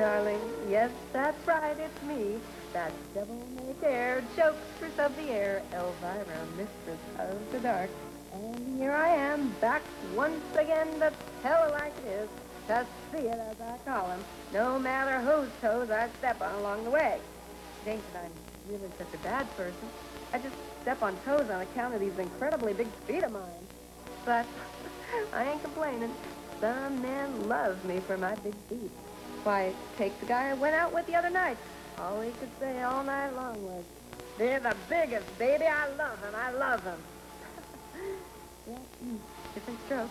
darling. Yes, that's right, it's me. That devil-may-care jokester of the air, Elvira, mistress of the dark. And here I am, back once again to tell it like it is, to see it as I call 'em, no matter whose toes I step on along the way. It ain't that I'm really such a bad person. I just step on toes on account of these incredibly big feet of mine. But I ain't complaining. Some man loves me for my big feet. Why, take the guy I went out with the other night. All he could say all night long was, "They're the biggest, baby. I love him. I love him." Yeah, different strokes.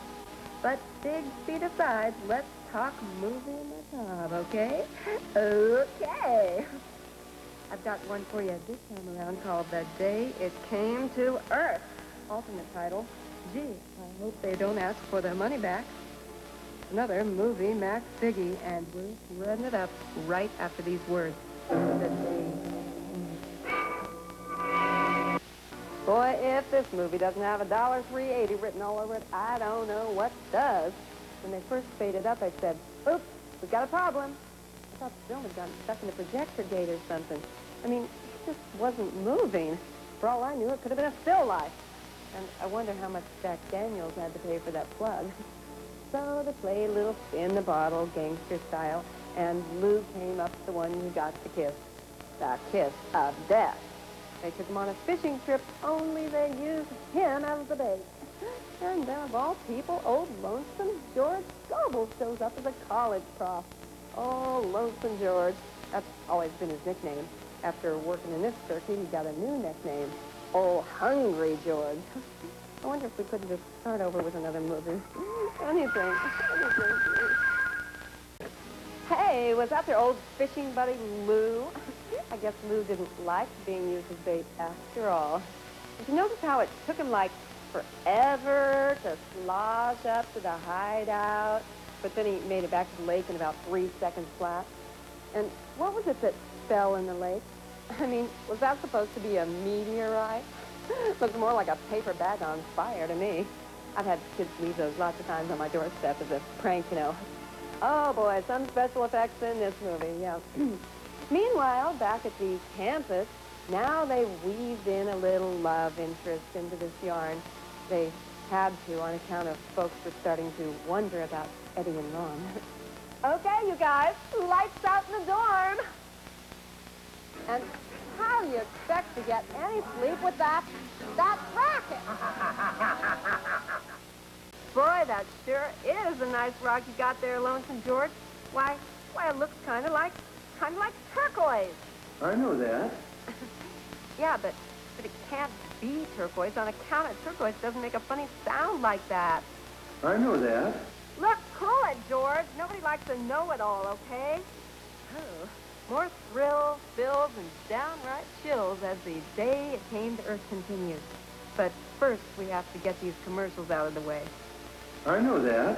But big feet aside, let's talk movie macabre, okay? Okay. I've got one for you this time around called The Day It Came to Earth. Alternate title, gee, I hope they don't ask for their money back. Another movie, Max Biggie, and we're running it up right after these words. The day. Boy, if this movie doesn't have $1.380 written all over it, I don't know what does. When they first faded up, I said, "Oops, we've got a problem." I thought the film had gotten stuck in the projector gate or something. I mean, it just wasn't moving. For all I knew, it could have been a still life. And I wonder how much Jack Daniels had to pay for that plug. So they played a little spin the bottle, gangster style, and Lou came up to the one who got the kiss of death. They took him on a fishing trip, only they used him as the bait. And then, of all people, old Lonesome George Goebel shows up as a college prof. Oh, Lonesome George. That's always been his nickname. After working in this circuit, he got a new nickname. Oh, Hungry George. I wonder if we couldn't just start over with another movie. Anything. Hey, was that their old fishing buddy, Lou? I guess Lou didn't like being used as bait after all. Did you notice how it took him, like, forever to slosh up to the hideout? But then he made it back to the lake in about 3 seconds flat. And what was it that fell in the lake? I mean, was that supposed to be a meteorite? Looked more like a paper bag on fire to me. I've had kids leave those lots of times on my doorstep as a prank, you know. Oh, boy, some special effects in this movie, yeah. Meanwhile, back at the campus, now they weaved in a little love interest into this yarn. They had to on account of folks were starting to wonder about Eddie and Ron. Okay, you guys, lights out in the dorm. And how do you expect to get any sleep with that racket? Boy, that sure is a nice rock you got there, Lonesome George. Why, it looks kind of like turquoise. I know that. Yeah, but it can't be turquoise on account of turquoise doesn't make a funny sound like that. I know that. Look, cool it, George. Nobody likes to know it all, okay? Oh, more thrills, bills, and downright chills as the Day It Came to Earth continues. But first, we have to get these commercials out of the way. I know that.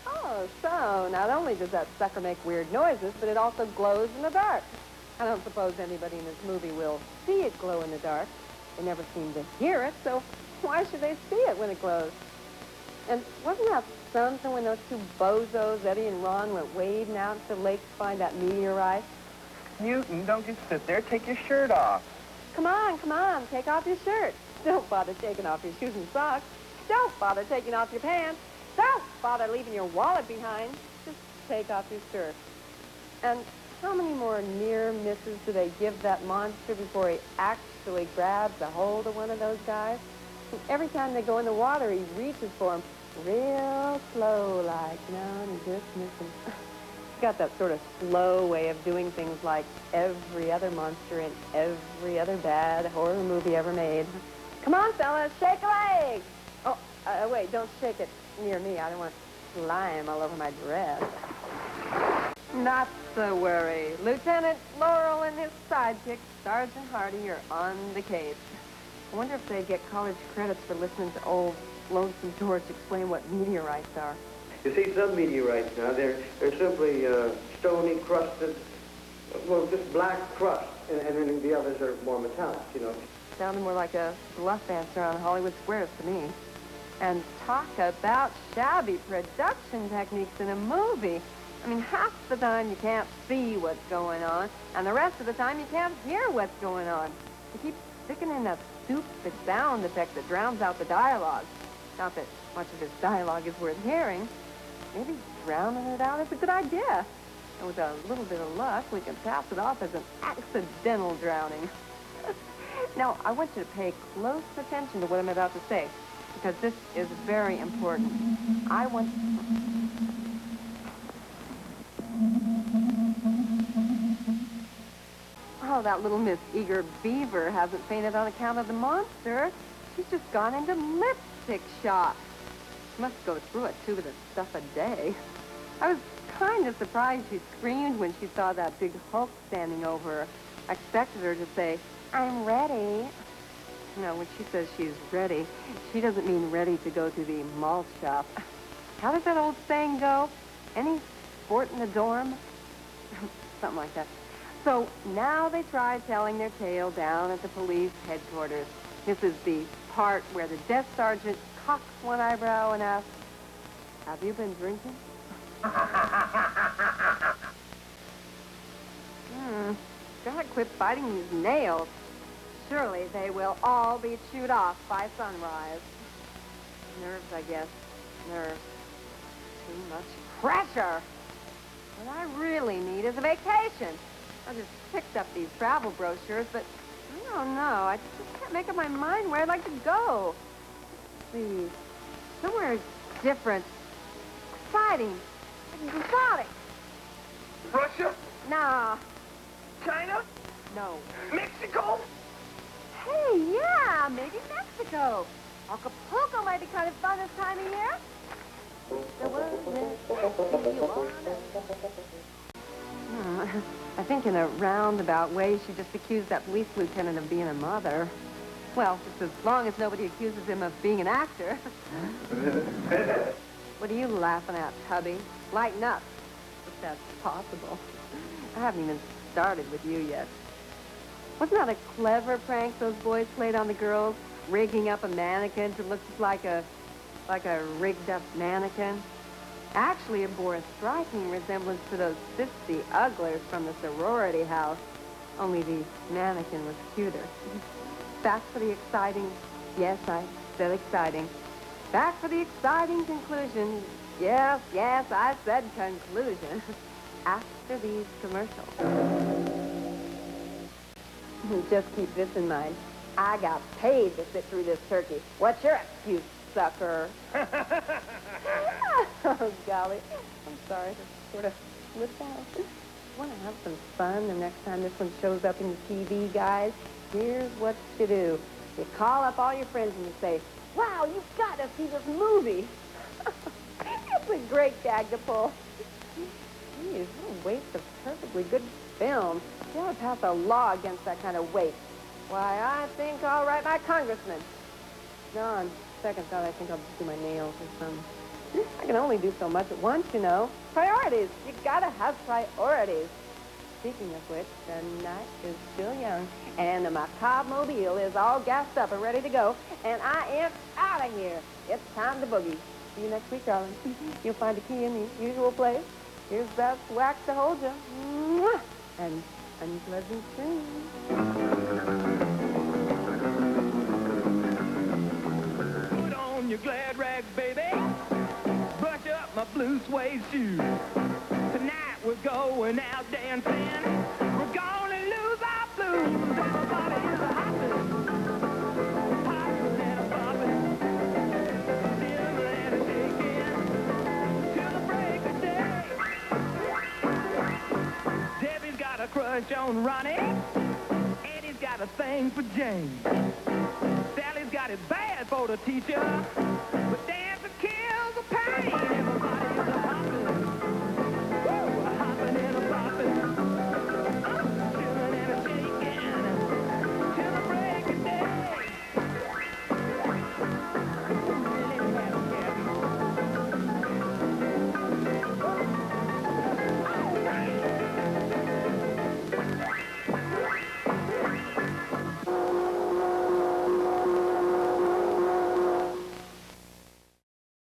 Oh, so not only does that sucker make weird noises, but it also glows in the dark. I don't suppose anybody in this movie will see it glow in the dark. They never seem to hear it, so why should they see it when it glows? And wasn't that something when those two bozos, Eddie and Ron, went wading out to the lake to find that meteorite? Newton, don't just sit there. Take your shirt off. Come on, take off your shirt. Don't bother taking off your shoes and socks. Don't bother taking off your pants. Don't bother leaving your wallet behind. Just take off your shirt. And how many more near misses do they give that monster before he actually grabs a hold of one of those guys? And every time they go in the water, he reaches for him real slow, like, no, and he just misses. He's got that sort of slow way of doing things like every other monster in every other bad horror movie ever made. Come on, fellas, shake a leg! Oh, wait, don't shake it near me. I don't want slime all over my dress. Not to worry. Lieutenant Laurel and his sidekick, Sergeant Hardy, are on the case. I wonder if they get college credits for listening to old Lonesome George explain what meteorites are. You see, some meteorites now, they're simply stony crusted, well, just black crust, and then the others are more metallic, you know. Sounded more like a bluff answer on Hollywood Squares to me. And talk about shabby production techniques in a movie. I mean, half the time you can't see what's going on, and the rest of the time you can't hear what's going on. You keep sticking in that stupid sound effect that drowns out the dialogue. Not that much of this dialogue is worth hearing. Maybe drowning it out is a good idea. And with a little bit of luck, we can pass it off as an accidental drowning. Now, I want you to pay close attention to what I'm about to say, because this is very important. I want... Oh, that little Miss Eager Beaver hasn't fainted on account of the monster. She's just gone into lipstick shock. She must go through a tube of the stuff a day. I was kind of surprised she screamed when she saw that big Hulk standing over her. I expected her to say, "I'm ready." No, when she says she's ready, she doesn't mean ready to go to the malt shop. How does that old saying go? Any sport in the dorm? Something like that. So now they try telling their tale down at the police headquarters. This is the part where the desk sergeant cocks one eyebrow and asks, "Have you been drinking?" Gotta quit biting these nails. Surely they will all be chewed off by sunrise. Nerves, I guess. Nerves. Too much pressure. What I really need is a vacation. I just picked up these travel brochures, but I don't know. I just can't make up my mind where I'd like to go. Let's see. Somewhere different. Exciting. Exotic. Russia? Nah. China? No. Mexico? Hey, yeah, maybe Mexico. Acapulco might be kind of fun this time of year. The world is you wanna. I think in a roundabout way, she just accused that police lieutenant of being a mother. Well, just as long as nobody accuses him of being an actor. What are you laughing at, Tubby? Lighten up, if that's possible. I haven't even started with you yet. Wasn't that a clever prank those boys played on the girls? Rigging up a mannequin to look just like a rigged-up mannequin? Actually, it bore a striking resemblance to those sissy ugglers from the sorority house. Only the mannequin was cuter. Back for the exciting... Yes, I said exciting. Back for the exciting conclusion. Yes, I said conclusion. After these commercials. Just keep this in mind. I got paid to sit through this turkey. What's your excuse, sucker? Oh, golly. I'm sorry to sort of slip out. Want to have some fun the next time this one shows up in the TV, guys? Here's what you do. You call up all your friends and you say, "Wow, you've got to see this movie." It's a great gag to pull. Geez, what a waste of perfectly good film. You ought to pass a law against that kind of waste. Why, I think I'll write my congressman. No, on second thought, I think I'll just do my nails or something. I can only do so much at once, you know. Priorities. You gotta have priorities. Speaking of which, the night is still young, and the Macabre mobile is all gassed up and ready to go, and I am out of here. It's time to boogie. See you next week, darling. You'll find a key in the usual place. Here's best wax to hold you. Mwah! And unpleasant dreams. Put on your glad rags, baby. Brush up my blue suede shoes. Tonight we're going out dancing. We're gonna lose our blues. Everybody is a hoppin', hoppin' and a boppin', shivering and a shaking till the break of day. Debbie's got a crush on Ronnie. Eddie's got a thing for James. Sally's got it bad for the teacher, but Dan